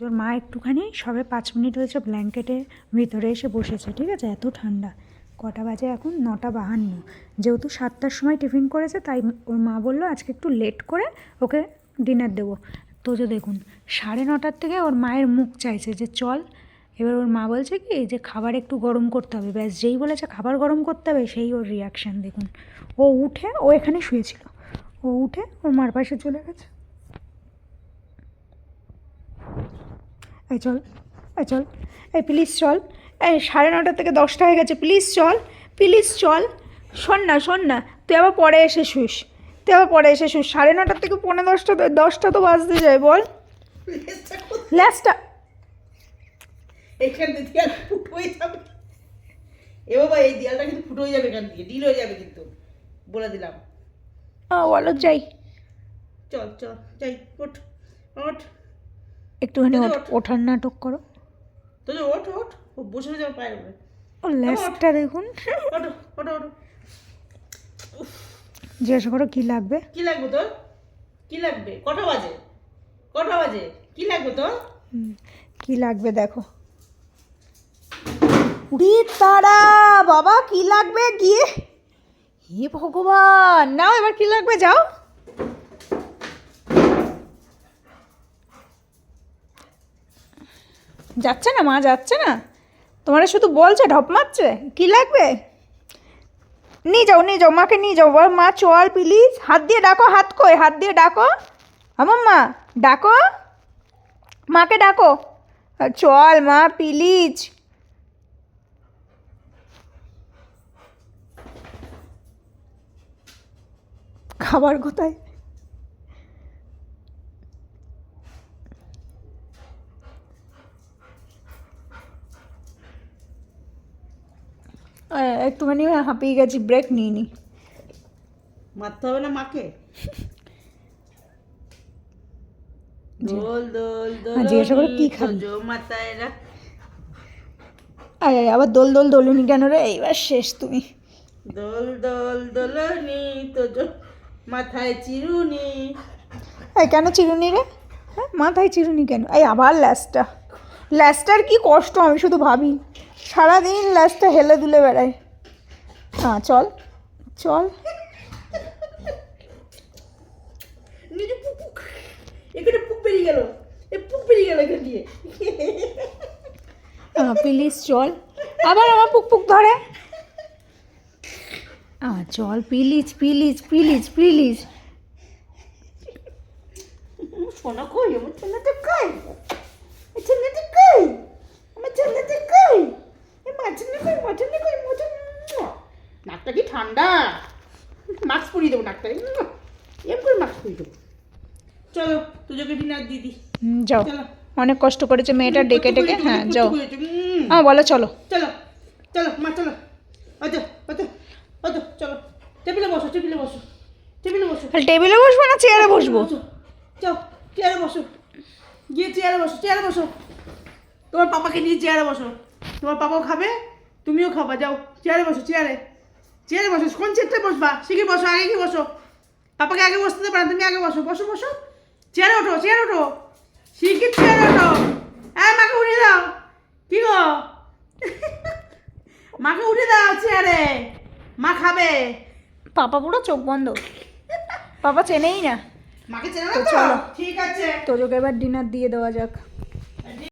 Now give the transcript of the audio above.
তোর মা একটুখানি সবে 5 মিনিট হয়েছে ব্ল্যাঙ্কেটের ভিতরে এসে বসেছে, ঠিক আছে? এত ঠান্ডা। কটা বাজে এখন? 9:52। যেহেতু 7টার সময় টিফিন করেছে তাই ওর মা বললো আজকে একটু লেট করে ওকে ডিনার দেবো। তো যে দেখুন 9:30 থেকে ওর মায়ের মুখ চাইছে যে চল। এবার ওর মা বলছে কি যে খাবার একটু গরম করতে হবে, ব্যাস যেই বলেছে খাবার গরম করতে হবে সেই ওর রিয়াকশান দেখুন। ও উঠে, ও এখানে শুয়েছিল, ও উঠে ওর মার পাশে চলে গেছে। এই চল, এই চল, এই প্লিজ চল, এই 9:30 থেকে 10টা হয়ে গেছে, প্লিজ চল, প্লিজ চল। শোন না, তুই আবার পরে এসে শুস, 9:30 থেকে 9:45, 10টা তো বাজতে যায়, বল। ল্যাসটা এখান থেকে আর ফুট হয়ে যাবে। এ বাবা, এই দেয়ালটা কিন্তু ফুট হয়ে যাবে, এখান থেকে ডিল হয়ে যাবে কিন্তু, বলে দিলাম। বলো যাই, চল চল যাই, ওঠ ওঠ, একটুখানি ওঠার নাটক করো। তো ওঠ ওঠ, ও বসে যাবে পায়ের উপরে। ও ল্যাসটা দেখুন। ওঠো ওঠো ওঠো। জিজ্ঞাসা করো কী লাগবে। কি লাগবে তোর? কি লাগবে? কটা বাজে? কি লাগবে তোর? কি লাগবে দেখো। উড়ি তারা বাবা, কি লাগবে গিয়ে? হে ভগবান, নাও এবার কি লাগবে, যাও। যাচ্ছে না মা, যাচ্ছে না, তোমার শুধু বলছে, ঢপ মারছে। কি লাগবে? নিয়ে যাও, মাকে নিয়ে যাও। বল মা চল প্লিজ, হাত দিয়ে ডাকো, হাত কই, হাত দিয়ে ডাকো। আমার মা ডাকো, মাকে ডাকো, চল মা প্লিজ। খাবার কোথায়? একটুখানি হাঁপিয়ে গেছি, ব্রেক নিয়ে নি। মারতে হবে না মাকে? দোল দোল দোল, জিজ্ঞাসা করো কি খাবি। মাথায় রাখ। আবার দোল দোল দোলনি কেন রে? এইবার শেষ তুমি। দোল দোল দোলনি তোজো মাথায় চিরুনি। কেন চিরুনি রে? হ্যাঁ, মাথায় চিরুনি কেন? আবার ল্যাসটার কি কষ্ট আমি শুধু ভাবি, সারাদিন ল্যাসটা হেলে দুলে বেড়ায়। চল চল। এখানে পুক বেরিয়ে গেল, এখান দিয়ে। প্লিজ চল। আবার আমার পুক ধরে। চল প্লিজ। সোনা কই? আমার ছেলেটা কই? আমার ছেলেটা কই? নাকটা কি ঠান্ডা? মাস্ক পরিয়ে দেবো নাকটা, এম করে মাস্ক পরিয়ে দেবো। চলো তোকে ডিনার দিদি। যাও, অনেক কষ্ট করেছে মেয়েটা ডেকে। হ্যাঁ যাও, বলো চলো। চলো মা চলো। চলো টেবিলে বসো। টেবিলে বসবো না চেয়ারে বসবো? যাও চেয়ারে বসো, গিয়ে চেয়ারে বসো। তোমার পাপাকে নিয়ে চেয়ারে বসো, তোমার পাপাও খাবে, তুমিও খাবা। যাও চেয়ারে বসো, চেয়ারে কোন চেয়ারটায় বসবা? শিখে বসো, আগে কি বসো। পাপাকে আগে বসতে পারেন, তুমি আগে বসো। চেয়ারে ওঠো, শিখে চেয়ারে ওঠো। মাকে উঠে দাও। কি গো? মাকে উঠে দাও চেয়ারে, মা খাবে। পাপা পুরো চোখ বন্ধ, পাপা চেনেই না। মাকে চেনে না তো? ঠিক আছে, তোজোকে এবার ডিনার দিয়ে দেওয়া যাক।